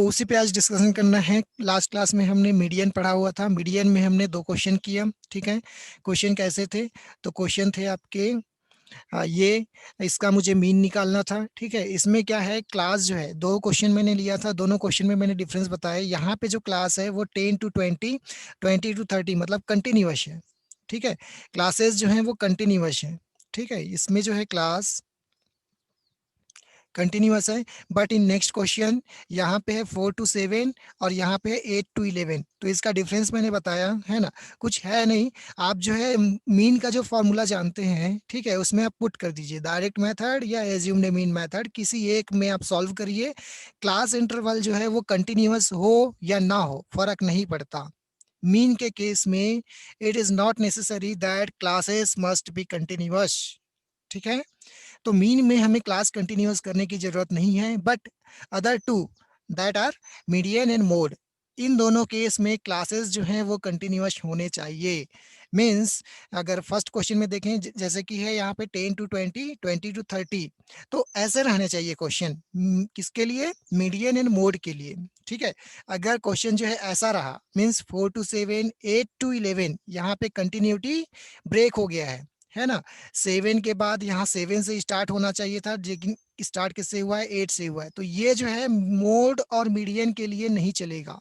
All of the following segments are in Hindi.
उसी पे आज डिस्कशन करना है। लास्ट क्लास में हमने मीडियन पढ़ा हुआ था, मीडियन में हमने 2 क्वेश्चन किया, ठीक है। क्वेश्चन कैसे थे? तो क्वेश्चन थे आपके ये इसका मुझे मीन निकालना था, ठीक है। इसमें क्या है, क्लास जो है 2 क्वेश्चन मैंने लिया था, दोनों क्वेश्चन में मैंने डिफरेंस बताया। यहाँ पे जो क्लास है वो 10 to 20, 20 to 30 मतलब कंटिन्यूअस है, ठीक है। क्लासेस जो हैं वो कंटिन्यूअस है, ठीक है। इसमें जो है क्लास कंटिन्यूअस है, बट इन नेक्स्ट क्वेश्चन यहाँ पे है 4 to 7 और यहाँ पे है 8 to 11। तो इसका डिफरेंस मैंने बताया है ना, कुछ है नहीं। आप जो है मीन का जो फॉर्मूला जानते हैं, ठीक है, उसमें आप पुट कर दीजिए डायरेक्ट मेथड या एज्यूम्ड मीन मेथड, किसी एक में आप सॉल्व करिए। क्लास इंटरवल जो है वो कंटिन्यूअस हो या ना हो फर्क नहीं पड़ता। मीन के केस में it is not necessary that classes must be continuous, ठीक है। तो मीन में हमें क्लास कंटिन्यूअस करने की जरूरत नहीं है, but other to that are median and mode, इन दोनों केस में क्लासेस जो हैं वो कंटिन्यूअस होने चाहिए। मींस अगर फर्स्ट क्वेश्चन में देखें जैसे कि है यहाँ पे 10 to 20, 20 to 30, तो ऐसे रहने चाहिए क्वेश्चन। किसके लिए? मीडियन एंड मोड के लिए, ठीक है। अगर क्वेश्चन जो है ऐसा रहा, मींस 4 to 7, 8 to 11, यहाँ पे कंटिन्यूटी ब्रेक हो गया है ना। 7 के बाद यहाँ 7 से स्टार्ट होना चाहिए था, लेकिन स्टार्ट किससे हुआ है? 8 से हुआ है। तो ये जो है मोड और मीडियन के लिए नहीं चलेगा।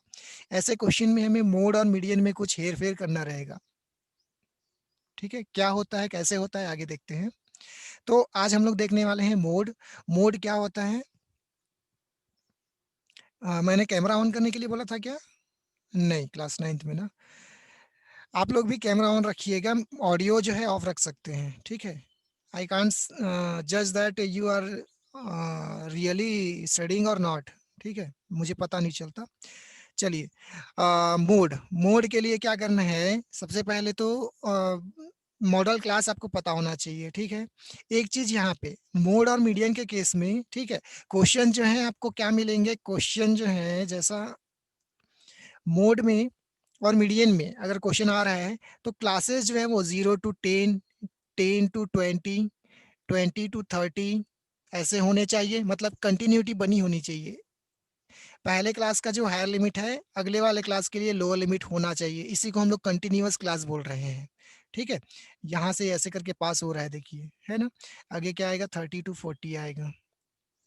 ऐसे क्वेश्चन में हमें मोड और मीडियन में कुछ हेर फेर करना रहेगा, ठीक है। क्या होता है, कैसे होता है, आगे देखते हैं। तो आज हम लोग देखने वाले हैं मोड। मोड क्या होता है? मैंने कैमरा ऑन करने के लिए बोला था क्या? नहीं, क्लास 9th में ना। आप लोग भी कैमरा ऑन रखिएगा, ऑडियो जो है ऑफ रख सकते हैं, ठीक है। आई कांट जज that you are really studying और नॉट, ठीक है, मुझे पता नहीं चलता। चलिए, मोड मोड के लिए क्या करना है, सबसे पहले तो मॉडल क्लास आपको पता होना चाहिए, ठीक है। एक चीज यहाँ पे मोड और मीडियन के केस में, ठीक है, क्वेश्चन जो है आपको क्या मिलेंगे, क्वेश्चन जो है जैसा मोड में और मीडियन में अगर क्वेश्चन आ रहा है तो क्लासेस जो है वो 0 to 10, 10 to 20, 20 to 30 ऐसे होने चाहिए, मतलब कंटिन्यूटी बनी होनी चाहिए। पहले क्लास का जो हायर लिमिट है अगले वाले क्लास के लिए लोअर लिमिट होना चाहिए, इसी को हम लोग कंटिन्यूअस क्लास बोल रहे हैं, ठीक है। यहाँ से ऐसे करके पास हो रहा है, देखिए, है ना। आगे क्या आएगा? 30 to 40 आएगा,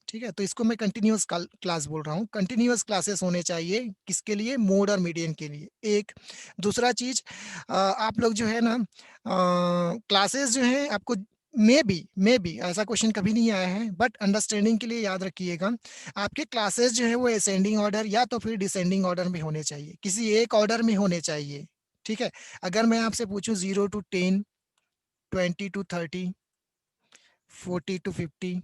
ठीक है। तो इसको मैं कंटिन्यूअस क्लास बोल रहा हूँ। कंटिन्यूअस क्लासेस होने चाहिए, किसके लिए? मोड और मीडियन के लिए। एक दूसरा चीज, आप लोग जो है ना, क्लासेस जो है आपको मे बी ऐसा क्वेश्चन कभी नहीं आया है, बट अंडरस्टैंडिंग के लिए याद रखिएगा, आपके क्लासेस जो है वो असेंडिंग ऑर्डर या तो फिर डिसेंडिंग ऑर्डर में होने चाहिए, किसी एक ऑर्डर में होने चाहिए, ठीक है। अगर मैं आपसे पूछूं 0 to 10, 20 to 30, 40 to 50,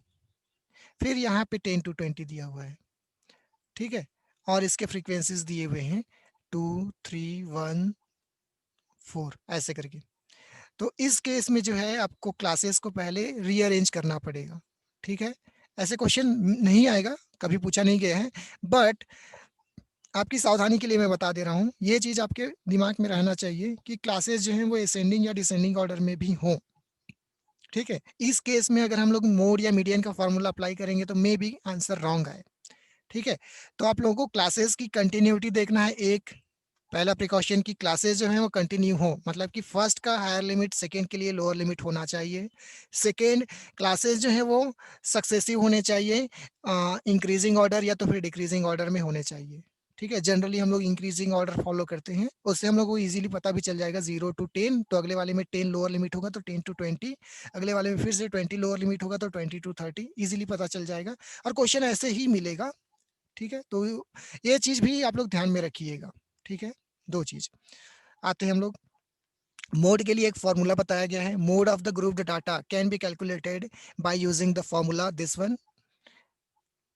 फिर यहाँ पे 10 to 20 दिया हुआ है, ठीक है, और इसके फ्रीक्वेंसीज दिए हुए हैं 2, 3, 1, 4 ऐसे करके। तो इस केस में जो है आपको क्लासेस को पहले रीअरेंज करना पड़ेगा, ठीक है। ऐसे क्वेश्चन नहीं आएगा, कभी पूछा नहीं गया है, बट आपकी सावधानी के लिए मैं बता दे रहा हूँ, ये चीज आपके दिमाग में रहना चाहिए कि क्लासेस जो हैं वो असेंडिंग या डिसेंडिंग ऑर्डर में भी हों, ठीक है। इस केस में अगर हम लोग मोड या मीडियन का फॉर्मूला अप्लाई करेंगे तो मे बी आंसर रॉन्ग आए, ठीक है। तो आप लोगों को क्लासेस की कंटिन्यूटी देखना है। एक पहला प्रिकॉशन की क्लासेस जो है वो कंटिन्यू हो, मतलब कि फर्स्ट का हायर लिमिट सेकंड के लिए लोअर लिमिट होना चाहिए। सेकंड, क्लासेस जो है वो सक्सेसिव होने चाहिए, इंक्रीजिंग ऑर्डर या तो फिर डिक्रीजिंग ऑर्डर में होने चाहिए, ठीक है। जनरली हम लोग इंक्रीजिंग ऑर्डर फॉलो करते हैं, उससे हम लोग को इजीली पता भी चल जाएगा। 0 to 10 तो अगले वाले में 10 लोअर लिमिट होगा तो 10 to 20, अगले वाले में फिर से 20 लोअर लिमिट होगा तो 20 to 30, इजीली पता चल जाएगा और क्वेश्चन ऐसे ही मिलेगा, ठीक है। तो ये चीज भी आप लोग ध्यान में रखिएगा, ठीक है। दो चीज आते हैं हम लोग। मोड के लिए एक फॉर्मूला बताया गया है, mode of the grouped data can be calculated by using the formula this one.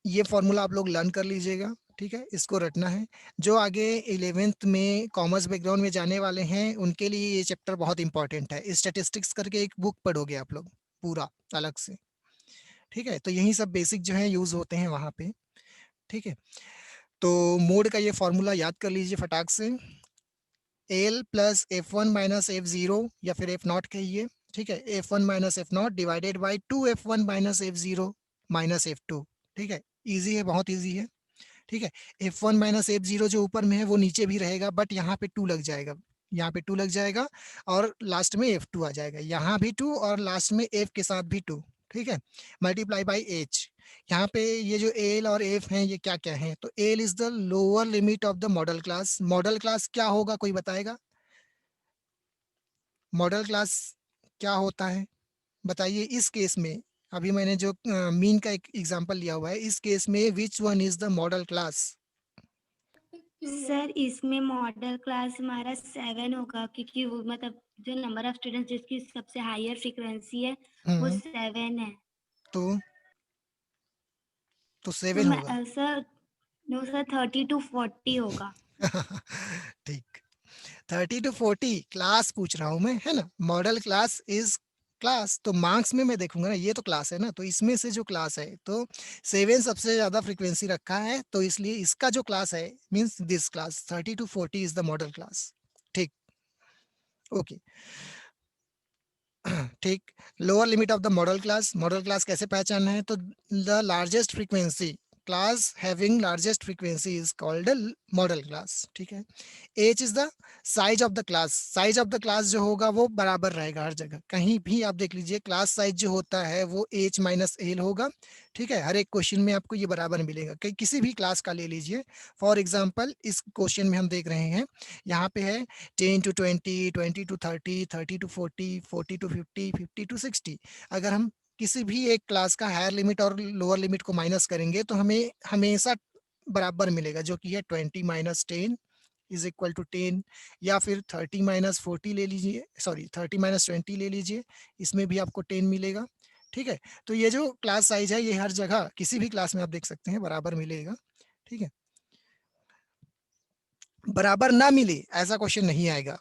ये फॉर्मूला आप लोग लर्न कर लीजिएगा, ठीक है, इसको रटना है। जो आगे 11th में कॉमर्स बैकग्राउंड में जाने वाले हैं उनके लिए ये चैप्टर बहुत इंपॉर्टेंट है। स्टैटिस्टिक्स करके एक बुक पढ़ोगे आप लोग पूरा अलग से, ठीक है। तो यही सब बेसिक जो है यूज होते हैं वहां पे, ठीक है। तो मोड का ये फॉर्मूला याद कर लीजिए फटाक से, L plus F1 minus F0 या फिर F0 कहिए, ठीक है, F1 minus F0 divided by 2 F1 minus F0 minus F2, ठीक है। इजी है, बहुत इजी है, ठीक है। F1 माइनस F0 जो ऊपर में है वो नीचे भी रहेगा, बट यहाँ पे 2 लग जाएगा, यहाँ पे 2 लग जाएगा और लास्ट में F2 आ जाएगा, यहाँ भी 2 और लास्ट में F के साथ भी 2, ठीक है, मल्टीप्लाई बाई H। यहाँ पे ये जो L और F हैं ये क्या क्या हैं, तो L is the lower limit of the model class. Model class क्या होगा, कोई बताएगा? मॉडल क्लास क्या होता है बताइए इस केस में। अभी मैंने जो मीन का एक एग्जांपल लिया हुआ है, इस केस में which one is the model class? Sir इसमें मॉडल क्लास हमारा 7 होगा, क्योंकि वो मतलब जो नंबर ऑफ स्टूडेंट्स जिसकी सबसे हायर फ्रीक्वेंसी है वो 7 है। तो तो 7 होगा। सर नो सर 30 to 40 होगा। ठीक, 30 to 40 क्लास पूछ रहा हूं मैं, है ना। मॉडल क्लास इज क्लास, तो मार्क्स में मैं देखूंगा ना, ये तो क्लास है ना, तो इसमें से जो क्लास है तो 7 सबसे ज्यादा फ्रीक्वेंसी रखा है, तो इसलिए इसका जो क्लास है means this class 30 to 40 is the model class. ठीक, ओके। ठीक, lower limit of the model class. Model class कैसे पहचानना है, तो the largest frequency class having largest frequency is called model class, ठीक है। H is the size of the class. Size of the class जो होगा वो बराबर रहेगा हर जगह, कहीं भी आप देख लीजिए क्लास साइज जो होता है वो एच माइनस एल होगा, ठीक है। हर एक क्वेश्चन में आपको ये बराबर मिलेगा, किसी भी क्लास का ले लीजिए। फॉर एग्जाम्पल इस क्वेश्चन में हम देख रहे हैं, यहाँ पे है 10 to 20, 20 to 30, 30 to 40, 40 to 50, 50 to 60। अगर हम किसी भी एक क्लास का हायर लिमिट और लोअर लिमिट को माइनस करेंगे तो हमें हमेशा बराबर मिलेगा, जो कि है 20 माइनस 10 इज इक्वल टू 10, या फिर 30 माइनस 40 ले लीजिए, सॉरी 30 माइनस 20 ले लीजिए, इसमें भी आपको 10 मिलेगा, ठीक है। तो ये जो क्लास साइज है ये हर जगह किसी भी क्लास में आप देख सकते हैं बराबर मिलेगा, ठीक है। बराबर ना मिले ऐसा क्वेश्चन नहीं आएगा,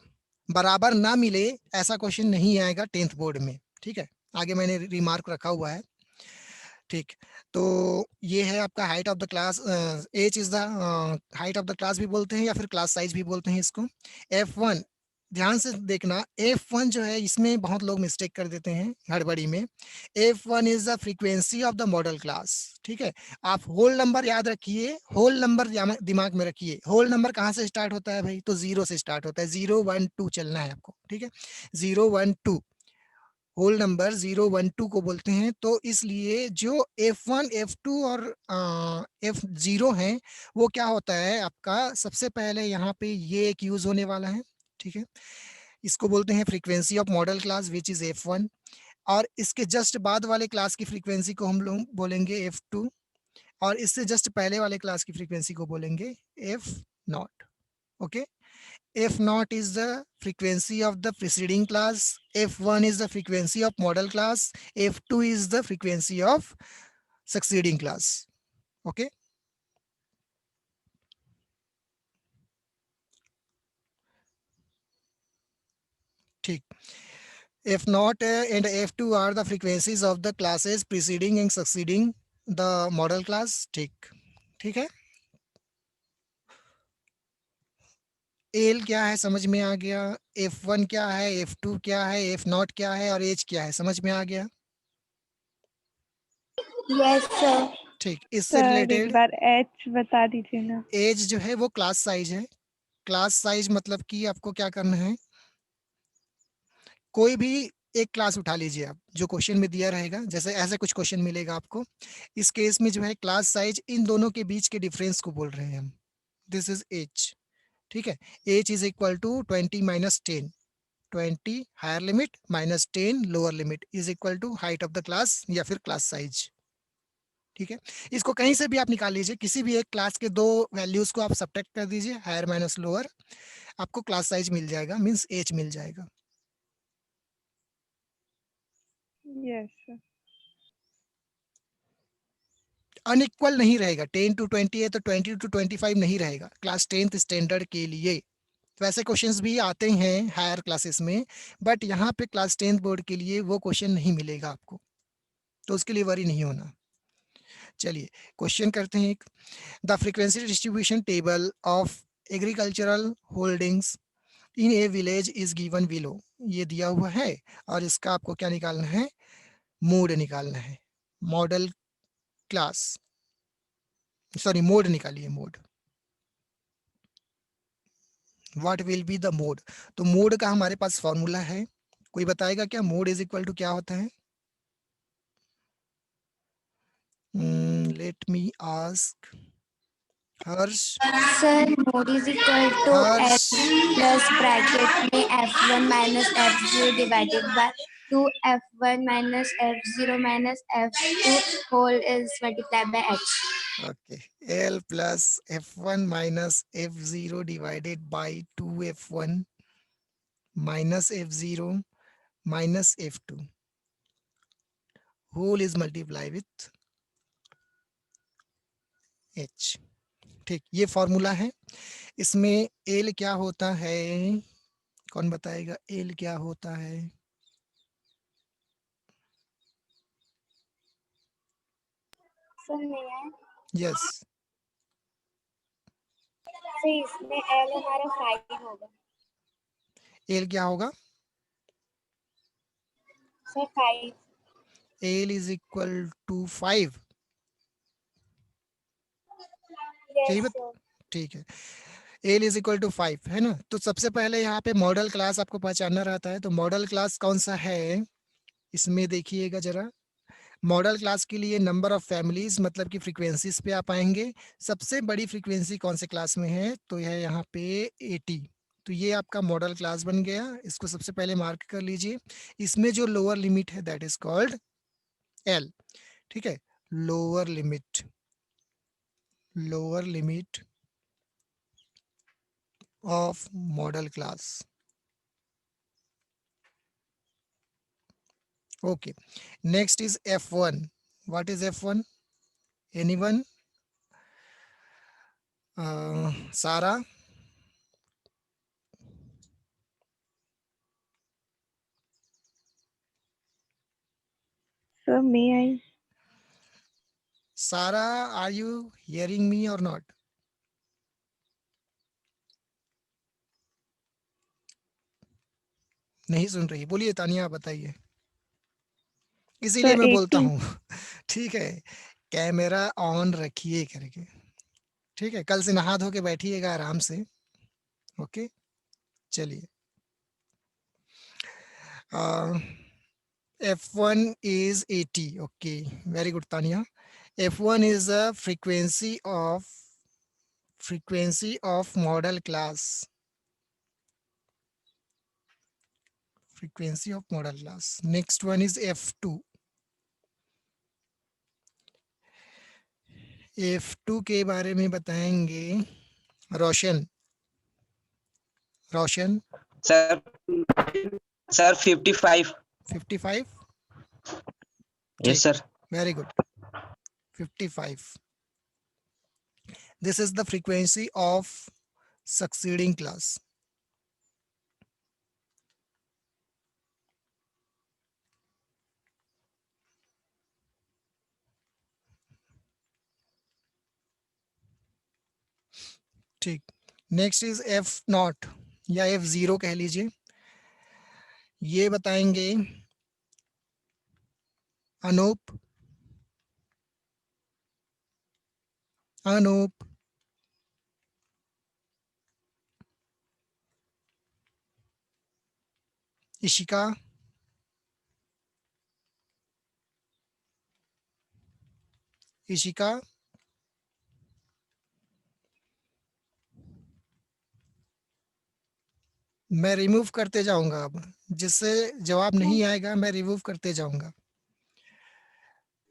बराबर ना मिले ऐसा क्वेश्चन नहीं आएगा 10th बोर्ड में, ठीक है। आगे मैंने रिमार्क रखा हुआ है, ठीक। तो ये है आपका height of the class, H is the height of the class भी बोलते हैं या फिर क्लास साइज भी बोलते हैं इसको। F1 ध्यान से देखना, F1 जो है इसमें बहुत लोग मिस्टेक कर देते हैं हड़बड़ी में। F1 is the frequency of the model class, ठीक है। आप होल नंबर याद रखिए, होल नंबर दिमाग में रखिए। होल नंबर कहाँ से स्टार्ट होता है भाई, तो 0 से स्टार्ट होता है, 0 1 2 चलना है आपको, ठीक है। 0 1 2 होल नंबर 0 1 2 को बोलते हैं। तो इसलिए जो F1 F2 और F0 है वो क्या होता है आपका, सबसे पहले यहाँ पे ये एक यूज होने वाला है, ठीक है। इसको बोलते हैं frequency of model class which is F1, और इसके जस्ट बाद वाले क्लास की फ्रीक्वेंसी को हम लोग बोलेंगे F2, और इससे जस्ट पहले वाले क्लास की फ्रीक्वेंसी को बोलेंगे F0, okay. F0 is the frequency of the preceding class. F1 is the frequency of model class. F2 is the frequency of succeeding class. Okay. ठीक, F0 and F2 are the frequencies of the classes preceding and succeeding the model class. ठीक, ठीक है। L क्या है समझ में आ गया, F1 क्या है, F2 क्या है, F0 क्या है और H क्या है, समझ में आ गया। Yes sir. ठीक, इससे सर एक रिलेटेड बार एच बता दीजिए ना। एज जो है वो क्लास साइज है। क्लास साइज मतलब कि आपको क्या करना है, कोई भी एक क्लास उठा लीजिए आप, जो क्वेश्चन में दिया रहेगा, जैसे ऐसे कुछ क्वेश्चन मिलेगा आपको। इस केस में जो है क्लास साइज इन दोनों के बीच के डिफरेंस को बोल रहे हैं हम, दिस इज एच, ठीक है। H is equal to 20 minus 10, 20 higher limit minus 10 lower limit is equal to height of the class या फिर क्लास साइज, ठीक है। इसको कहीं से भी आप निकाल लीजिए, किसी भी एक क्लास के दो वैल्यूज को आप सब्ट्रैक्ट कर दीजिए, हायर माइनस लोअर, आपको क्लास साइज मिल जाएगा, मींस एच मिल जाएगा। Yes sir. अनइक्वल नहीं रहेगा, 10 to 20 है तो 20 to 25 नहीं रहेगा क्लास 10th स्टैंडर्ड के लिए। वैसे क्वेश्चंस भी आते हैं हायर क्लासेस में, बट यहाँ पे क्लास 10th बोर्ड के लिए वो क्वेश्चन नहीं मिलेगा आपको, तो उसके लिए वरी नहीं होना। चलिए क्वेश्चन करते हैं एक, the frequency distribution table of agricultural holdings in A village is given below. ये दिया हुआ है और इसका आपको क्या निकालना है, मोड निकालना है, मॉडल क्लास। सॉरी मोड निकालिए, mode, what will be the mode. तो मोड का हमारे पास फॉर्मूला है, कोई बताएगा क्या मोड इज इक्वल टू क्या होता है? Let me ask Harsh. Sir mode is equal to Harsh, F plus bracket में F1 minus F0 divided by 2F1 minus F0 minus F2 whole is multiplied by H। Okay, L plus F1 minus F0 divided by 2F1 minus F0 minus F2 whole is multiply with H। ठीक, ये फॉर्मूला है। इसमें एल क्या होता है, कौन बताएगा एल क्या होता है? सर नहीं है, यस, सर इसमें L हमारा 5 होगा। एल क्या होगा? Sir 5। L is equal to 5, yes यही बात, सर। ठीक है। एल इज इक्वल टू 5 है ना। तो सबसे पहले यहाँ पे मॉडल क्लास आपको पहचानना रहता है। तो मॉडल क्लास कौन सा है, इसमें देखिएगा जरा। मॉडल क्लास के लिए नंबर ऑफ फैमिलीज मतलब कि फ्रीक्वेंसीज पे आप आएंगे। सबसे बड़ी फ्रीक्वेंसी कौन से क्लास में है, तो यह यहाँ पे 80। तो ये आपका मॉडल क्लास बन गया, इसको सबसे पहले मार्क कर लीजिए। इसमें जो लोअर लिमिट है दैट इज कॉल्ड एल, ठीक है। Lower limit, lower limit of model class. Okay, next is F1. What is F1? Anyone? Sarah? Sir, may I? Sarah, are you hearing me or not? नहीं सुन रही, बोलिए तानिया, बताइए। इसीलिए Sir, मैं बोलता 80. हूँ ठीक है, कैमरा ऑन रखिए करके, ठीक है। कल से नहा धो के बैठिएगा आराम से। ओके, चलिए। F1 is 80. Okay, very good, Tanya. F1 is a frequency of model class. Frequency of model class. Next one is F2. F2 के बारे में बताएंगे Roshan. Roshan, sir sir 55। 55, yes sir. very good, 55. This is the frequency of succeeding class. ठीक, नेक्स्ट इज F0 या F0 कह लीजिए। ये बताएंगे अनूप। अनूप, इशिका, इशिका, मैं रिमूव करते जाऊंगा अब, जिससे जवाब नहीं आएगा मैं रिमूव करते जाऊंगा।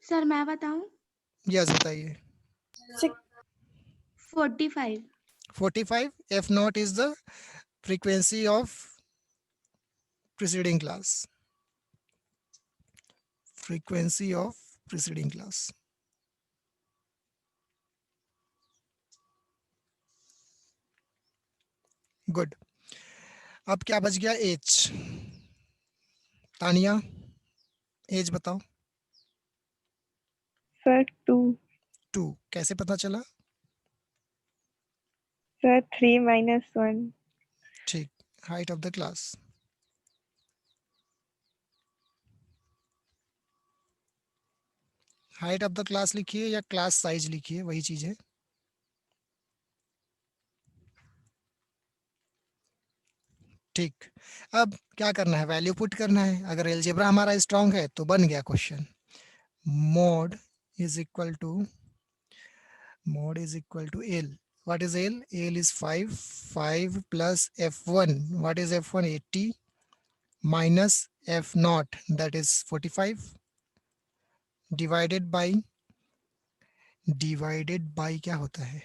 सर मैं बताऊं? यस, बताइए। 45। 45, F0 is the frequency of preceding class. Frequency of preceding class. Good. अब क्या बच गया, एच। तानिया, एज बताओ। Sir, 2. 2, कैसे पता चला? Sir, 3 minus 1. ठीक, height of the class. Height of the class लिखिए या क्लास साइज लिखिए, वही चीज है। ठीक, अब क्या करना है, वैल्यू पुट करना है। अगर एलजेब्रा हमारा स्ट्रांग है तो बन गया question. mod is equal to L. What is L? L is 5. 5 plus F1. What is F1? 80 minus F0, that is 45, divided by क्या होता है,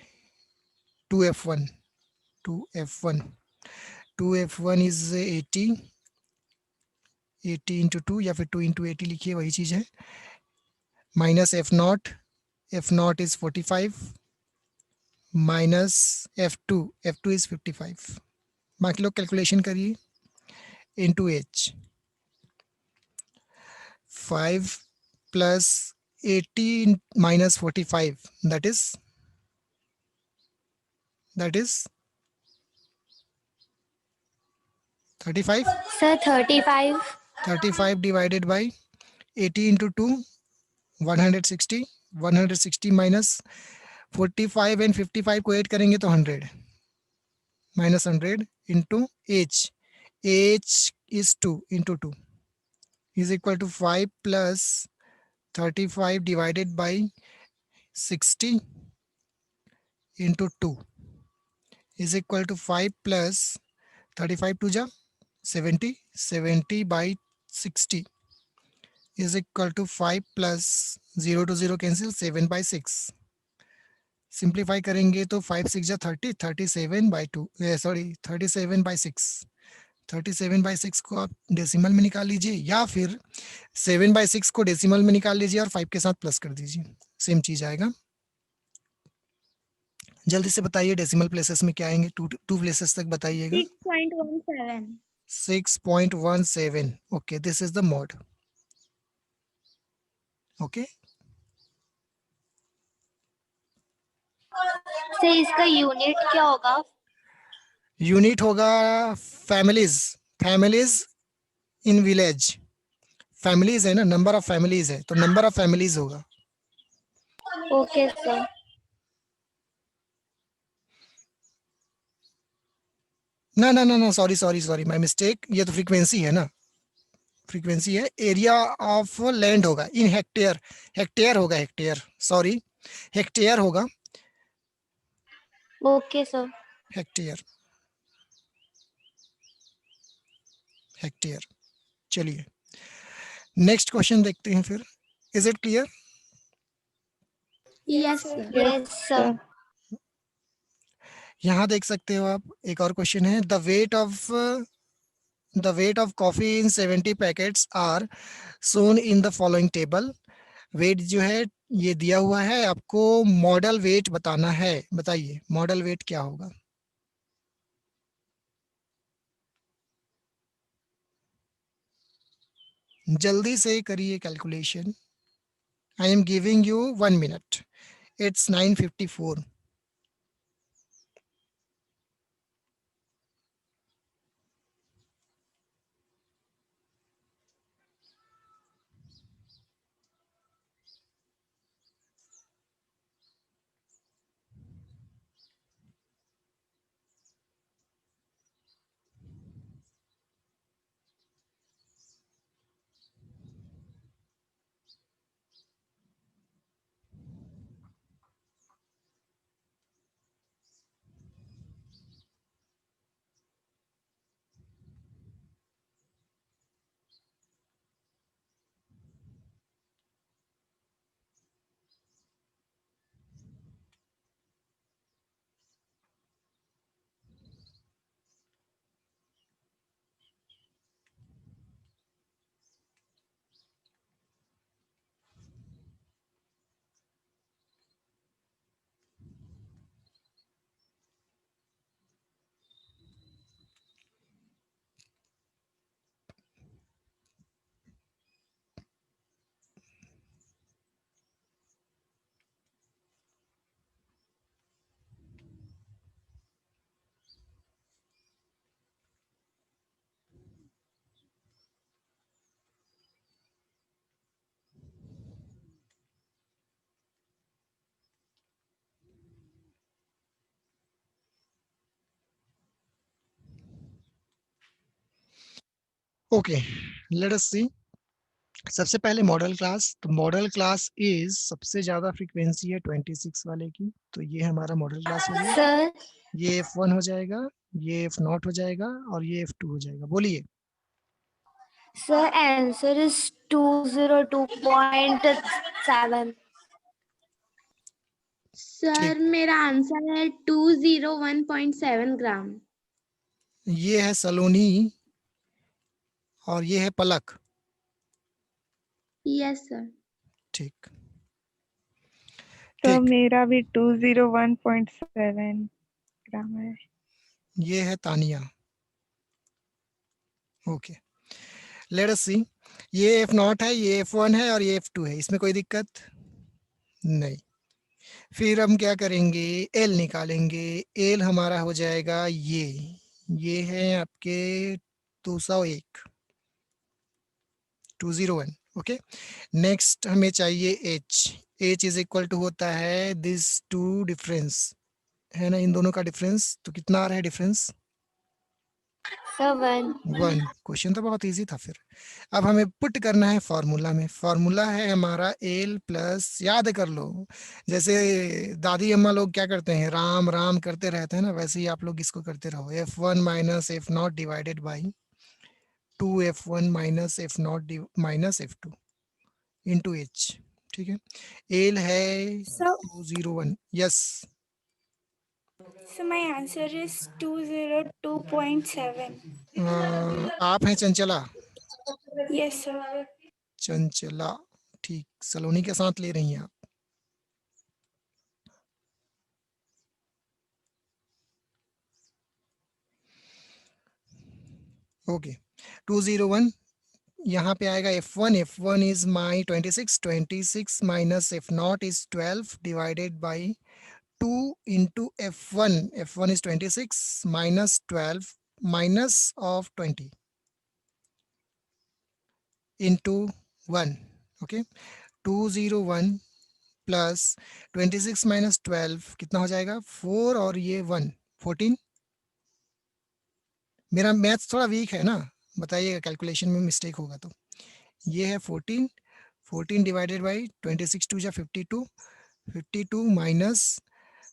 2F1. 2F1 is 80. 80 into 2 या फिर 2 into 80 लिखिए, वही चीज है, minus F0 is 45 minus F2 is 55. बाकी लोग कैलकुलेशन करिए, into H. 5 plus 80 minus 45, that is 35. Sir 35. 35 divided by 80 into 2, 160. 160 minus 45 and 55 को ऐड करेंगे तो 100, minus 100 into H. H is 2 into 2 is equal to 5 plus 35 divided by 60 into 2 is equal to 5 plus 35 to जा 70. 70 by 60 is equal to 5 plus 0 to 0 cancel, 7 by 6. Simplify करेंगे तो 5 6 जा 30, 37 by 2, सॉरी 37 by 6. 37 by 6 को आप डेसिमल में निकाल लीजिए, या फिर 7 by 6 को डेसिमल में निकाल लीजिए और 5 के साथ प्लस कर दीजिए, सेम चीज आएगा। जल्दी से बताइए डेसिमल प्लेसेस में क्या आएंगे, टू प्लेसेस तक बताइएगा। 6.17. 6.17. Okay, this is the mode. Okay, sir इसका यूनिट क्या होगा? यूनिट होगा फैमिलीज इन विलेज। फैमिलीज है ना, नंबर ऑफ फैमिलीज है तो नंबर ऑफ फैमिलीज होगा। Okay sir. ना ना ना ना, sorry sorry sorry, my mistake, ये तो फ्रीक्वेंसी है ना, फ्रीक्वेंसी है। एरिया ऑफ लैंड होगा इन हेक्टेयर, हेक्टेयर होगा, हेक्टेयर, सॉरी हेक्टेयर होगा, ओके सर। Hectare, hectare. चलिए नेक्स्ट क्वेश्चन देखते हैं फिर। Is it clear? Yes sir. Yes sir. यहाँ देख सकते हो आप, एक और क्वेश्चन है, the weight of coffee in 70 packets are shown in the following table. Weight जो है ये दिया हुआ है, आपको मॉडल वेट बताना है। बताइए मॉडल वेट क्या होगा। जल्दी से करिए calculation. I am giving you 1 minute. It's 9:54. Okay, let us see. सबसे पहले मॉडल क्लास, तो मॉडल क्लास इज सबसे ज्यादा फ्रीक्वेंसी है 26 वाले की, तो ये हमारा मॉडल क्लास हो गया। सर ये F1 हो जाएगा, ये F0 हो जाएगा और ये F2 हो जाएगा। बोलिए। Sir answer is 202.7। ठीक, सर मेरा आंसर है 201.7 ग्राम। ये है सलोनी और ये है पलक। Yes sir. ठीक तो ठीक, मेरा भी 201.7 ग्राम है। ये है तानिया। ओके, लेट अस सी। ये F0 है, ये F1 है और ये F2 है, इसमें कोई दिक्कत नहीं। फिर हम क्या करेंगे, एल निकालेंगे। एल हमारा हो जाएगा ये है आपके 201, 201। ओके, नेक्स्ट हमें चाहिए H. H is equal to होता है दिस टू डिफरेंस, है ना, इन दोनों का डिफरेंस। तो कितना आ रहा है डिफरेंस? सर 1। 1। क्वेश्चन तो बहुत इजी था। फिर अब हमें पुट करना है फॉर्मूला में। फॉर्मूला है हमारा एल प्लस, याद कर लो, जैसे दादी अम्मा लोग क्या करते हैं, राम राम करते रहते हैं ना, वैसे ही आप लोग इसको करते रहो। F1 minus F0 divided by 2F1 minus F0 minus F2 into H. ठीक है, एल है So, 201। Yes, so my answer is 202.7. आप हैं चंचला? Yes, sir. चंचला, ठीक, सलोनी के साथ ले रही हैं आप। ओके, 201 यहाँ पे आएगा F1। F1 is my 26, 26 minus F0 is 12 divided by 2 into F1। F1 is 26 minus 12 minus of 20 into 1। Okay, 201 plus 26 minus 12 कितना हो जाएगा? 4 और ये 1, 14। मेरा मैथ्स थोड़ा वीक है ना, बताइएगा कैलकुलेशन में मिस्टेक होगा तो। ये है 14, 14 डिवाइडेड बाई 26 टू जा 52, 52 माइनस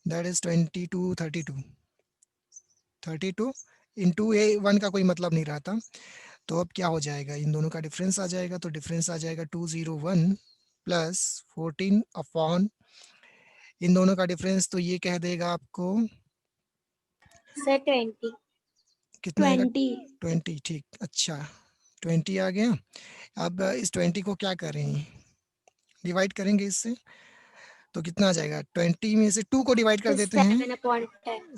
दैट इज 22, 32, 32 इंटू ए 1 का कोई मतलब नहीं रहता। तो अब क्या हो जाएगा, इन दोनों का डिफरेंस आ जाएगा। तो डिफरेंस आ जाएगा 201 प्लस 14 अपॉन इन दोनों का डिफरेंस, तो ये कह देगा आपको सर 20। कितना आएगा? 20। 20। ठीक, अच्छा 20 आ गया। अब इस 20 को क्या करें, डिवाइड करेंगे इससे, तो कितना आ जाएगा? 20 में से 2 को डिवाइड कर देते हैं, 7/10।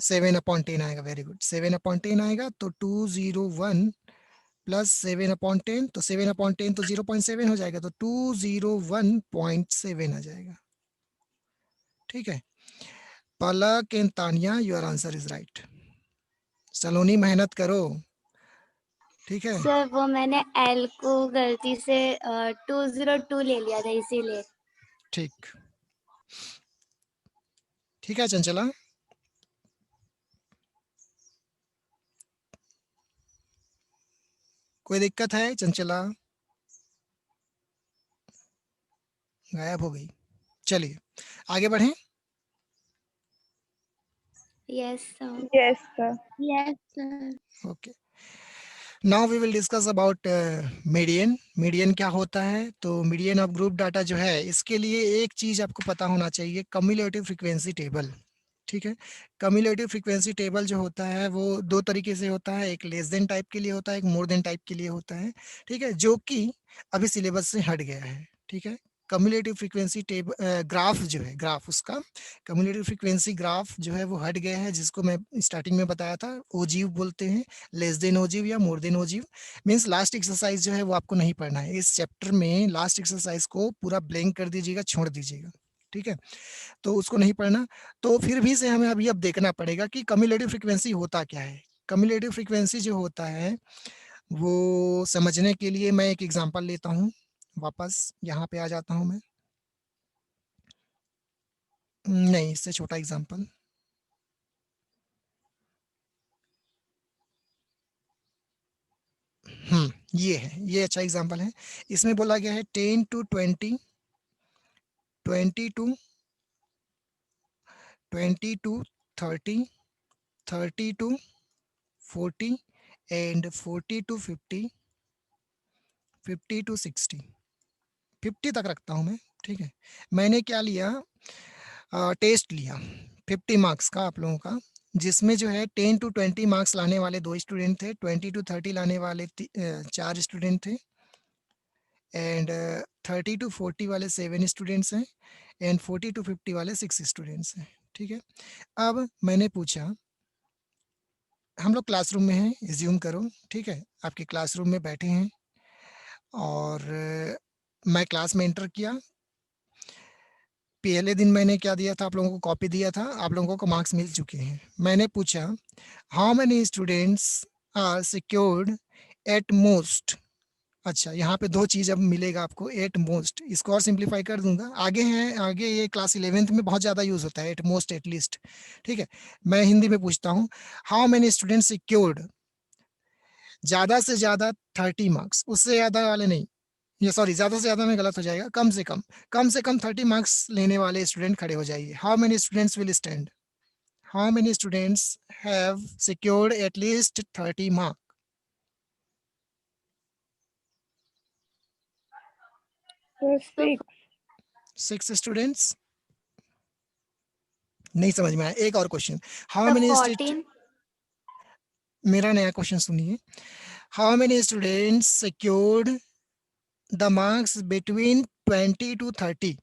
7/10 आएगा। वेरी गुड, 7/10 आएगा। तो 201 प्लस 7/10, तो 7/10 तो 0.7 हो जाएगा, तो 201.7 आ जाएगा। ठीक है, Palak and Tania, your answer is right. Saloni मेहनत करो, ठीक है। सर वो मैंने एल को गलती से 202 ले लिया था इसीलिए। ठीक, ठीक है चंचला। कोई दिक्कत है चंचला? गायब हो गई। चलिए आगे बढ़ें। Yes sir. Yes, sir. Yes sir. Okay, now we will discuss about median. Median क्या होता है? तो मीडियन ऑफ ग्रुप डाटा जो है, इसके लिए एक चीज आपको पता होना चाहिए, कम्युलेटिव फ्रीक्वेंसी टेबल। ठीक है, कम्युलेटिव फ्रीक्वेंसी टेबल जो होता है वो दो तरीके से होता है, एक लेस देन टाइप के लिए होता है, एक मोर देन टाइप के लिए होता है। ठीक है, जो कि अभी सिलेबस से हट गया है। ठीक है, कम्युलेटिव फ्रीक्वेंसी टेबल ग्राफ जो है, ग्राफ उसका कम्युलेटिव फ्रीक्वेंसी ग्राफ जो है वो हट गया है, जिसको मैं स्टार्टिंग में बताया था, ओजीव बोलते हैं, लेस देन ओजीव या more than ogive. Means last exercise जो है वो आपको नहीं पढ़ना है इस चैप्टर में। लास्ट एक्सरसाइज को पूरा ब्लैंक कर दीजिएगा, छोड़ दीजिएगा। ठीक है, तो उसको नहीं पढ़ना। तो फिर भी से हमें अभी अब देखना पड़ेगा कि कम्युलेटिव फ्रीक्वेंसी होता क्या है। कम्युलेटिव फ्रीक्वेंसी जो होता है वो समझने के लिए मैं एक एग्जांपल लेता हूँ। वापस यहाँ पे आ जाता हूँ मैं, नहीं इससे छोटा एग्जांपल। ये है, ये अच्छा एग्जांपल है। इसमें बोला गया है 10 to 20, 20 to 30, 30 to 40 and 40 to 50, 50 to 60, 50 तक रखता हूँ मैं, ठीक है। मैंने क्या लिया, टेस्ट लिया 50 मार्क्स का आप लोगों का, जिसमें जो है 10 to 20 मार्क्स लाने वाले 2 स्टूडेंट थे, 20 to 30 लाने वाले 4 स्टूडेंट थे, एंड 30 to 40 वाले 7 स्टूडेंट्स हैं, एंड 40 to 50 वाले 6 स्टूडेंट्स हैं, ठीक है। अब मैंने पूछा, हम लोग क्लासरूम में हैं, एज्यूम करो, ठीक है, आपके क्लासरूम में बैठे हैं और मैं क्लास में एंटर किया। पहले दिन मैंने क्या दिया था, आप लोगों को कॉपी दिया था, आप लोगों को मार्क्स मिल चुके हैं। मैंने पूछा how many students are secured at most. अच्छा, यहाँ पे 2 चीज़ अब मिलेगा आपको, एट मोस्ट, इसको और सिंप्लीफाई कर दूंगा। आगे हैं, आगे ये क्लास 11th में बहुत ज़्यादा यूज़ होता है, एट मोस्ट, एट लीस्ट, ठीक है। मैं हिंदी में पूछता हूँ, हाउ मेनी स्टूडेंट्स सिक्योर्ड, ज़्यादा से ज़्यादा 30 मार्क्स, उससे ज़्यादा वाले नहीं, ये सॉरी, ज़्यादा से ज़्यादा में गलत हो जाएगा, कम से कम 30 मार्क्स लेने वाले स्टूडेंट खड़े हो जाइए। How many students will stand, how many students have secured at least 30 marks. 6 students. नहीं समझ में आया, एक और क्वेश्चन, हाउ मेनी 14 मेरा नया क्वेश्चन सुनिए, how many students secured the marks between 20 to 30।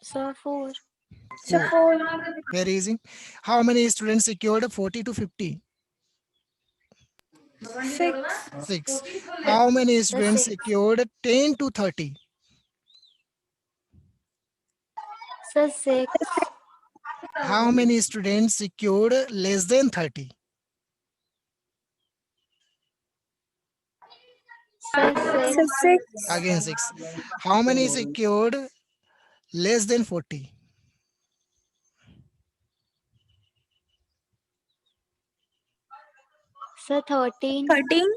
sir 4 So 4. Very easy. How many students secured 40 to 50? 6. 6. How many students 6 secured 10 to 30? sir 6 How many students secured less than 30? sir So 6 6. Again 6. How many secured less than 40? sir 13 13.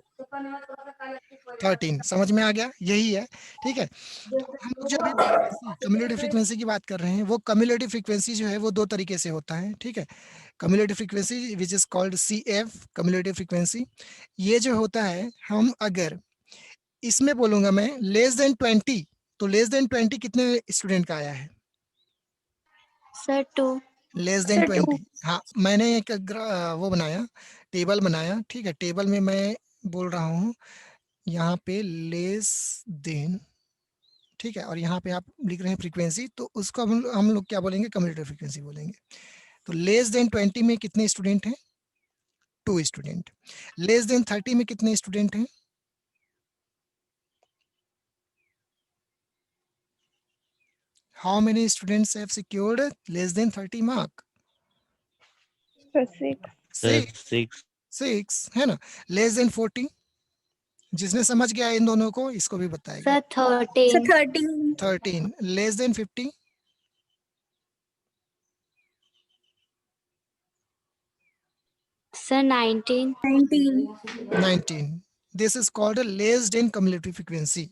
13। समझ में आ गया, यही है, ठीक है। तो हम लोग जो अभी फ्रीक्वेंसी, कम्युलेटिव फ्रीक्वेंसी की बात कर रहे हैं, वो कम्युलेटिव फ्रीक्वेंसी जो है वो 2 तरीके से होता है, ठीक है। Cumulative frequency which is called CF, cumulative frequency. ये जो होता है, हम अगर इसमें बोलूंगा मैं लेस देन 20, तो लेस देन 20 कितने स्टूडेंट का आया है? sir 2 less than Sir, 2. 20। हाँ, मैंने एक वो बनाया, टेबल बनाया, ठीक है। टेबल में मैं बोल रहा हूँ यहाँ पे लेस देन, ठीक है, और यहाँ पे आप लिख रहे हैं फ्रीक्वेंसी, तो उसको हम लोग क्या बोलेंगे, कम्युलेटिव फ्रीक्वेंसी बोलेंगे। तो लेस देन 20 में कितने स्टूडेंट हैं? 2 स्टूडेंट। लेस देन 30 में कितने स्टूडेंट हैं? How many students have secured less than 30 mark? 6. 6, 6 है ना। लेस देन 40, जिसने समझ गया इन दोनों को, इसको भी बताएगा। sir So 13 13. 13। Less than 50, sir 19 19. 19। This is called a less than cumulative frequency.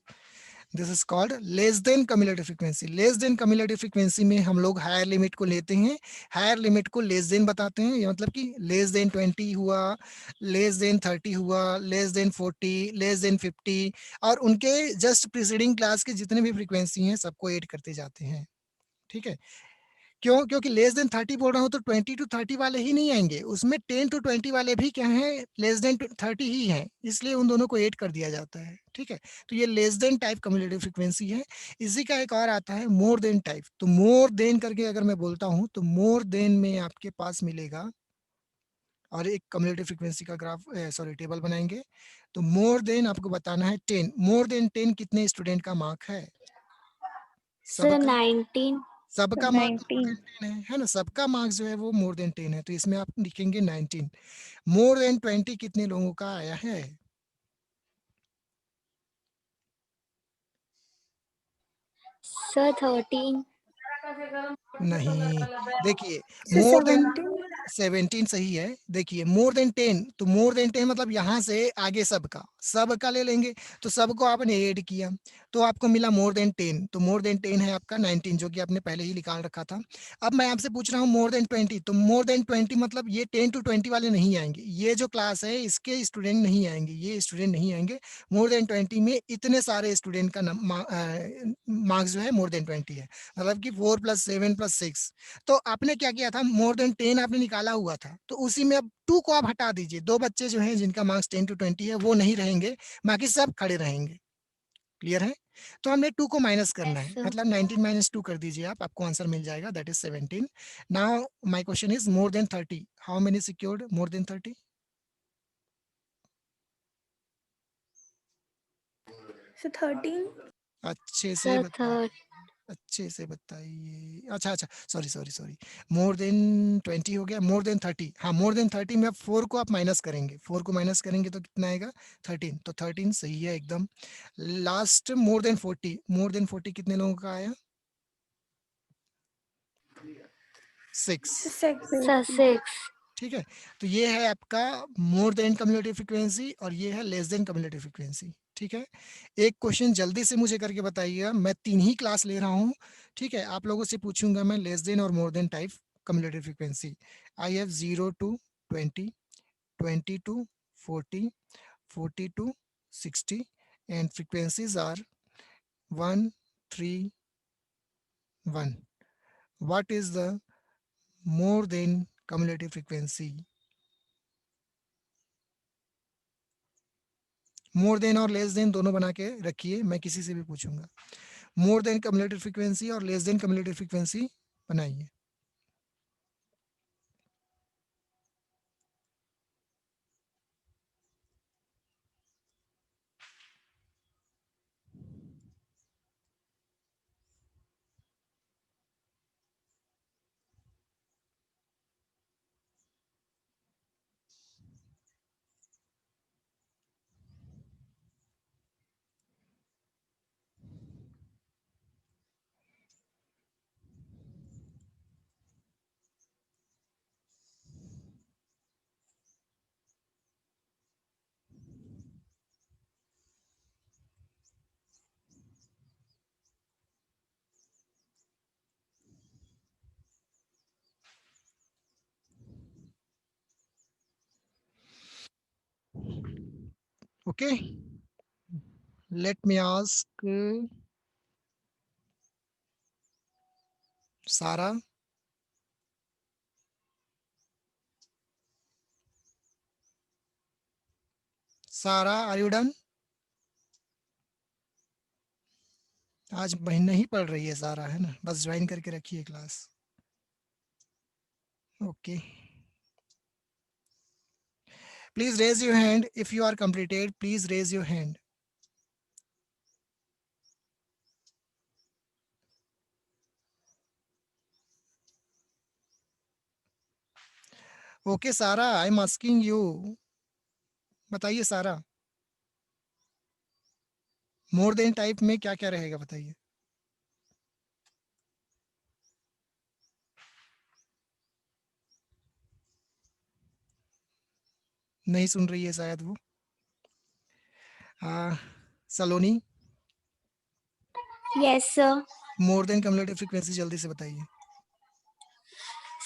This is called less than cumulative frequency. Less than cumulative frequency में हम लोग हायर लिमिट को लेते हैं, हायर लिमिट को लेस देन बताते हैं। ये मतलब कि लेस देन 20 हुआ, लेस देन 30 हुआ, लेस देन 40, लेस देन 50, और उनके जस्ट प्रीसीडिंग क्लास के जितने भी फ्रीक्वेंसी हैं सबको ऐड करते जाते हैं, ठीक है। क्यों? क्योंकि लेस देन 30 बोल रहा हूँ तो 20 to 30 वाले ही नहीं आएंगे, उसमें 10 to 20 वाले भी क्या हैं, लेस देन 30 ही हैं, इसलिए उन दोनों को ऐड कर दिया जाता है, ठीक है। तो ये less than type cumulative frequency है। इसी का एक और आता है मोर देन टाइप। तो मोर देन करके अगर मैं बोलता हूँ तो मोर देन में आपके पास मिलेगा, और एक कम्युलेटिव फ्रीक्वेंसी का ग्राफ, सॉरी, टेबल बनाएंगे। तो मोर देन आपको बताना है 10, मोर देन 10 कितने स्टूडेंट का मार्क है? sir सबका 19 सबका मार्क 19. 10 है ना, सबका मार्क्स जो है वो मोर देन 10 है, तो इसमें आप लिखेंगे 19। मोर देन 20 कितने लोगों का आया है? sir 13 नहीं, देखिए So मोर देन 17. 17 सही है। देखिए मोर देन 10, तो मोर देन 10 मतलब यहाँ से आगे सबका ले लेंगे, तो सबको आपने ऐड किया तो आपको मिला मोर देन 10, तो मोर देन 10 है आपका 19, जो कि आपने पहले ही निकाल रखा था। अब मैं आपसे पूछ रहा हूँ मोर देन 20, तो मोर देन 20 मतलब ये 10 to 20 वाले नहीं आएंगे, ये जो क्लास है इसके स्टूडेंट नहीं आएंगे, ये स्टूडेंट नहीं आएंगे। मोर देन 20 में इतने सारे स्टूडेंट का मार्क्स जो है मोर देन 20 है, मतलब कि 4 + 7 + 6। तो आपने क्या किया था, मोर देन 10 आपने निकाला हुआ था, तो उसी में अब 2 को आप हटा दीजिए। 2 बच्चे जो हैं जिनका मार्क्स 10 to 20 है वो नहीं रहेंगे, बाकी सब खड़े रहेंगे। क्लियर है? तो हमने 2 को माइनस करना Yes, है, sir. मतलब 19 - 2 कर दीजिए आप, आपको आंसर मिल जाएगा, that is 17। Now my question is more than 30, how many secured more than 30? So 13. अच्छे से Sir, बताइए, अच्छे से बताइए। अच्छा, सॉरी, मोर देन 20 हो गया, मोर देन 30। हाँ, मोर देन 30 में अब 4 को आप माइनस करेंगे, 4 को माइनस करेंगे तो कितना आएगा, 13, तो 13 सही है एकदम। Last more than 40, more than 40 कितने लोगों का आया, 6। So 6. sir, 6. ठीक है, तो ये है आपका मोर देन कम्युलेटिव फ्रीक्वेंसी और ये है लेस देन कम्युलेटिव फ्रीक्वेंसी। ठीक है, एक क्वेश्चन जल्दी से मुझे करके बताइएगा, मैं 3 ही क्लास ले रहा हूँ। ठीक है, आप लोगों से पूछूंगा मैं लेस देन और more than type cumulative frequency. I have 0 to 20, 20 to 40, 40 to 60 and frequencies are 1, 3, 1. What is the more than cumulative frequency? More than और लेस देन दोनों बना के रखिए, मैं किसी से भी पूछूंगा। मोर देन कम्युलेटिव फ्रीक्वेंसी और लेस देन कम्युलेटिव फ्रीक्वेंसी बनाइए। ओके, लेट मी आस्क सारा। सारा, आर यू डन? आज महीना ही पढ़ रही है सारा, है ना, बस ज्वाइन करके रखिए class. Okay, please raise your hand if you are completed, please raise your hand. Okay Sara, I am asking you, बताइए सारा, मोर देन टाइप में क्या क्या रहेगा बताइए। नहीं सुन रही है शायद वो। सलोनी, Yes, sir. More than cumulative frequency जल्दी से बताइए।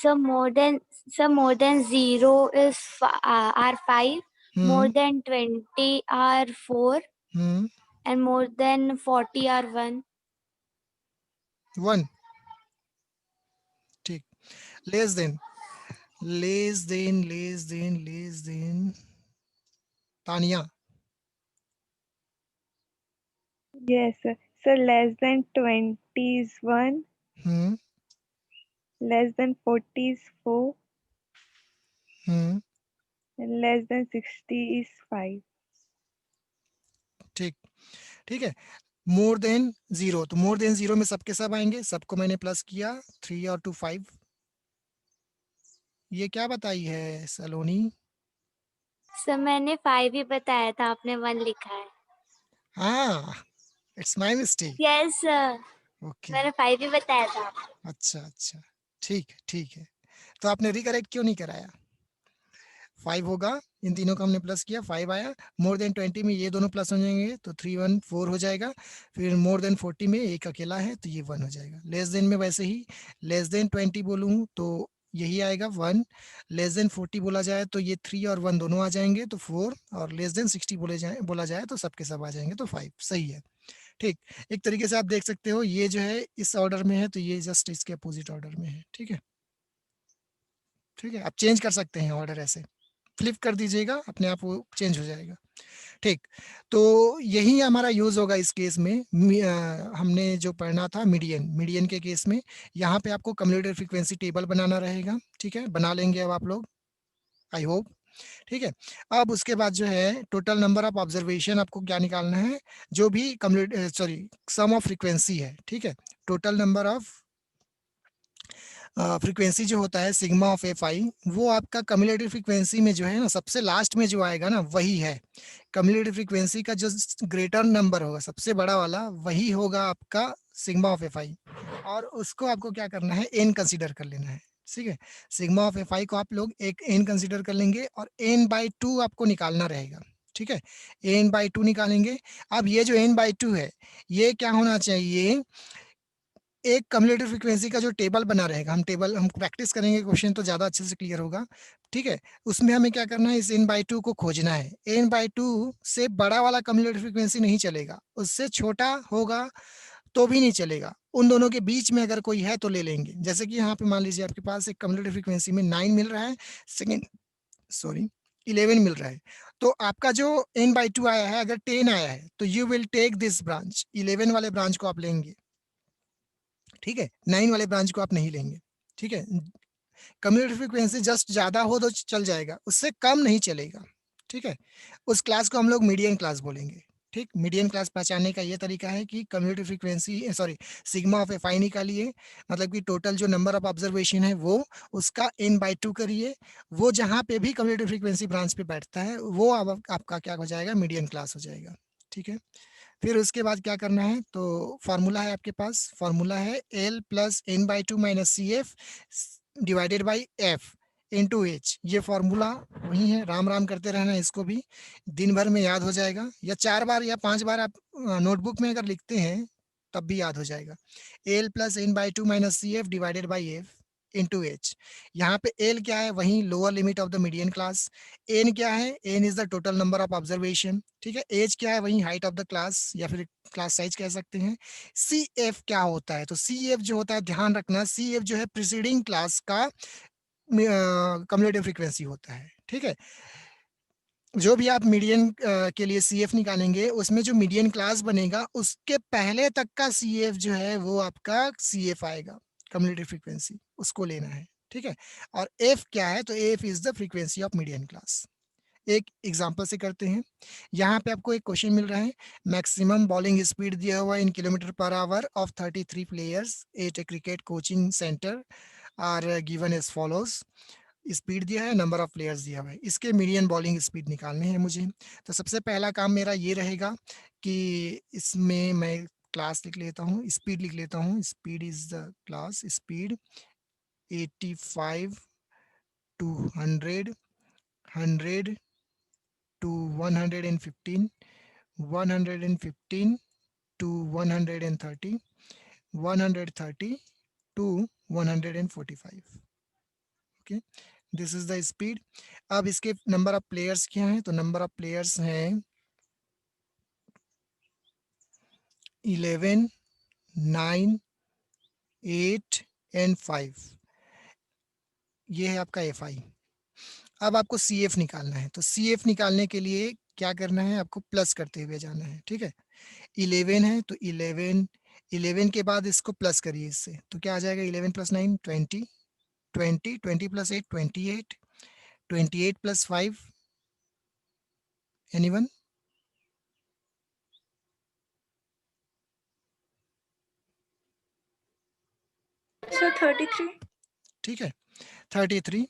So more than 0 is are 5. More than 20 are 4. And more than 40 are 1. 1, ठीक। Less than, less than, less than, less than, Tania. Yes, sir. So less than 20 is 1, less than 40 is 4, and less than 60 is 5. ठीक, ठीक है। मोर देन 0, तो मोर देन 0 में सबके सब आएंगे, सबको मैंने प्लस किया, 3 और 2 5। ये क्या बताई है सलोनी? सर मैंने 5 ही बताया था, आपने 1 लिखा है। हाँ, it's my mistake. Yes sir, okay, मैंने 5 ही बताया था। अच्छा, ठीक है, ठीक है। तो आपने रिकरेक्ट क्यों नहीं कराया? 5 होगा, इन तीनों का हमने प्लस किया, 5 आया। मोर देन 20 में ये दोनों प्लस हो जाएंगे तो 3 1 4 हो जाएगा। फिर मोर देन 40 में एक अकेला है तो ये 1 हो जाएगा। लेस देन में वैसे ही लेस देन 20 बोलूँ तो यही आएगा 1। लेस देन 40 बोला जाए तो ये 3 और 1 दोनों आ जाएंगे तो 4, और लेस देन 60 बोला जाए तो सबके सब आ जाएंगे तो 5। सही है, ठीक। एक तरीके से आप देख सकते हो ये जो है इस ऑर्डर में है तो ये जस्ट इसके अपोजिट ऑर्डर में है। ठीक है, ठीक है, आप चेंज कर सकते हैं ऑर्डर, ऐसे फ्लिप कर दीजिएगा, अपने आप वो चेंज हो जाएगा। ठीक, तो यही हमारा यूज होगा इस केस में। हमने जो पढ़ना था मीडियन के केस में, यहाँ पे आपको कम्युलेटिव फ्रीक्वेंसी टेबल बनाना रहेगा। ठीक है, बना लेंगे अब आप लोग, आई होप। ठीक है, अब उसके बाद जो है टोटल नंबर ऑफ ऑब्जर्वेशन आपको क्या निकालना है, जो भी सम ऑफ फ्रीक्वेंसी है। ठीक है, टोटल नंबर ऑफ फ्रीक्वेंसी जो होता है सिग्मा ऑफ एफ आई, वो आपका कम्युलेटिव फ्रीक्वेंसी में जो है ना सबसे लास्ट में जो आएगा ना वही है। कम्युलेटिव फ्रीक्वेंसी का जो ग्रेटर नंबर होगा, सबसे बड़ा वाला, वही होगा आपका सिग्मा ऑफ एफ आई, और उसको आपको क्या करना है, एन कंसीडर कर लेना है। ठीक है, सिग्मा ऑफ एफ आई को आप लोग एक एन कंसीडर कर लेंगे और एन बाई 2 आपको निकालना रहेगा। ठीक है, एन बाई 2 निकालेंगे। अब ये जो एन बाई 2 है ये क्या होना चाहिए, एक कम्युलेटिव फ्रीक्वेंसी का जो टेबल बना रहेगा, हम प्रैक्टिस करेंगे, क्वेश्चन तो ज़्यादा अच्छे से क्लियर होगा। ठीक है, उसमें हमें क्या करना है, इस n बाई 2 को खोजना है। n बाई 2 से बड़ा वाला कम्युलेटिव फ्रीक्वेंसी नहीं चलेगा, उससे छोटा होगा तो भी नहीं चलेगा, उन दोनों के बीच में अगर कोई है तो ले लेंगे। जैसे कि यहाँ पे मान लीजिए आपके पास एक कम्युलेटिव फ्रीक्वेंसी में 9 मिल रहा है, 11 मिल रहा है, तो आपका जो n बाई 2 आया है, अगर 10 आया है तो you will take this branch, 11 वाले ब्रांच को आप लेंगे। ठीक है, 9 वाले ब्रांच को आप नहीं लेंगे। ठीक है, कम्युलेटिव फ्रीक्वेंसी जस्ट ज्यादा हो तो चल जाएगा, उससे कम नहीं चलेगा। ठीक है, उस क्लास को हम लोग मीडियन क्लास बोलेंगे। ठीक, मीडियन क्लास पहचानने का ये तरीका है कि cumulative frequency sigma of F I निकालिए, मतलब कि टोटल जो नंबर ऑफ ऑब्जर्वेशन है वो, उसका n बाई 2 करिए, वो जहाँ पे भी कम्युलेटिव फ्रीक्वेंसी ब्रांच पे बैठता है वो अब आपका क्या हो जाएगा, मीडियन क्लास हो जाएगा। ठीक है, फिर उसके बाद क्या करना है, तो फार्मूला है आपके पास, फार्मूला है L plus N by 2 minus C F divided by F into H. ये फॉर्मूला वही है, राम राम करते रहना, इसको भी दिन भर में याद हो जाएगा, या 4 बार या 5 बार आप नोटबुक में अगर लिखते हैं तब भी याद हो जाएगा। L plus N by 2 minus C F divided by F into H. यहाँ पे L क्या है, वही lower limit of the median class. N क्या है, N is the total number of observation. ठीक है, H क्या है, वही हाइट ऑफ द क्लास या फिर क्लास साइज कह सकते हैं। CF क्या होता है, तो CF जो होता है, ध्यान रखना, CF जो है प्रीसीडिंग क्लास का कम्युलेटिव फ्रीक्वेंसी होता है। ठीक है, जो भी आप मीडियन के लिए CF निकालेंगे, उसमें जो मीडियन क्लास बनेगा उसके पहले तक का CF जो है वो आपका CF आएगा, कम्युलेटिव फ्रीक्वेंसी, उसको लेना है। ठीक है, और F क्या है, तो F is the frequency of median class. एक एग्जांपल से करते हैं, यहाँ पे आपको एक क्वेश्चन मिल रहा है, मैक्सिमम बॉलिंग स्पीड दिया हुआ in kilometre per hour of 33 players at a cricket coaching centre are given as follows. Speed दिया है, नंबर ऑफ प्लेयर्स दिया हुआ है, इसके मीडियन बॉलिंग स्पीड निकालने हैं मुझे। तो सबसे पहला काम मेरा ये रहेगा कि इसमें मैं क्लास लिख लेता हूँ, स्पीड लिख लेता हूँ, speed is the class, speed 85 to 100, 100 to 115, 115 to 130, 130 to 145। Okay, this is the speed. अब इसके नंबर ऑफ प्लेयर्स क्या हैं, तो नंबर ऑफ प्लेयर्स हैं 11, 9, 8 एंड 5। ये है आपका एफ आई। अब आपको CF निकालना है, तो CF निकालने के लिए क्या करना है, आपको प्लस करते हुए जाना है। ठीक है, 11 है तो 11 के बाद इसको प्लस करिए इससे, तो क्या आ जाएगा, 11 plus 9 20, 20 plus 8 28, 28 plus 5 anyone, sir 33। ठीक है, 33।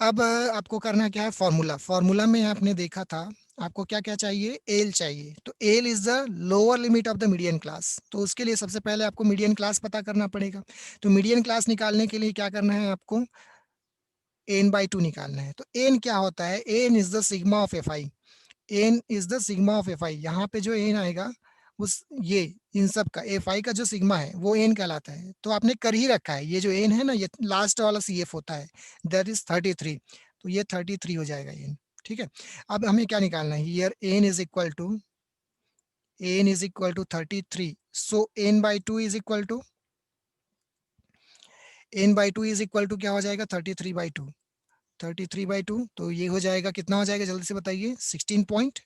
अब आपको करना क्या है, फॉर्मूला में आपने देखा था, आपको क्या क्या चाहिए, एल चाहिए, तो L is the lower limit of the median class. तो उसके लिए सबसे पहले आपको मीडियन क्लास पता करना पड़ेगा। तो मीडियन क्लास निकालने के लिए क्या करना है आपको, n by 2 निकालना है। तो n क्या होता है, n is the sigma of fi, n is the sigma of fi। यहाँ पे जो n आएगा उस ये इन सब का fi का जो सिग्मा है वो n कहलाता है। तो आपने कर ही रखा है, ये जो n है ना, ये लास्ट वाला CF होता है, दैट इज 33। तो ये 33 हो जाएगा n, ठीक है। अब हमें क्या निकालना है, here n is equal to 33, so n by 2 is equal to क्या हो जाएगा, 33 by 2, 33 by 2। तो ये हो जाएगा, कितना हो जाएगा जल्दी से बताइए, 16.5।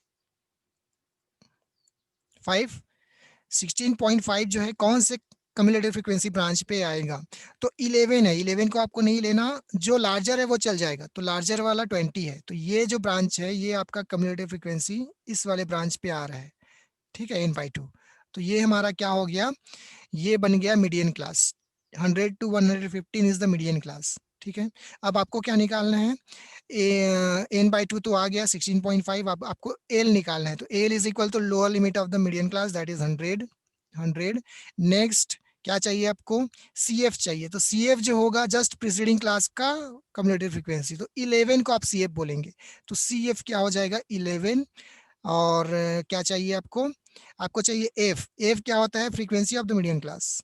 16.5 जो है कौन से कम्युलेटिव फ्रीक्वेंसी ब्रांच पे आएगा, तो 11 है। 11 को आपको नहीं लेना, जो लार्जर है वो चल जाएगा। तो लार्जर वाला 20 है, तो ये जो ब्रांच है ये आपका कम्युलेटिव फ्रीक्वेंसी इस वाले ब्रांच पे आ रहा है, ठीक है, n by 2। तो ये हमारा क्या हो गया, ये बन गया median class. 100 to 115 is the median class, ठीक है। अब आपको क्या निकालना है, n by 2 तो आ गया 16.5। अब आपको l निकालना है, तो l is equal to lower limit of the median class, that is 100। Next क्या चाहिए आपको, CF चाहिए। तो CF जो होगा जस्ट प्रीसीडिंग क्लास का कम्युलेटिव फ्रीक्वेंसी, तो 11 को आप CF बोलेंगे। तो CF क्या हो जाएगा 11। और क्या चाहिए आपको, आपको चाहिए F। F क्या होता है, frequency of the median class.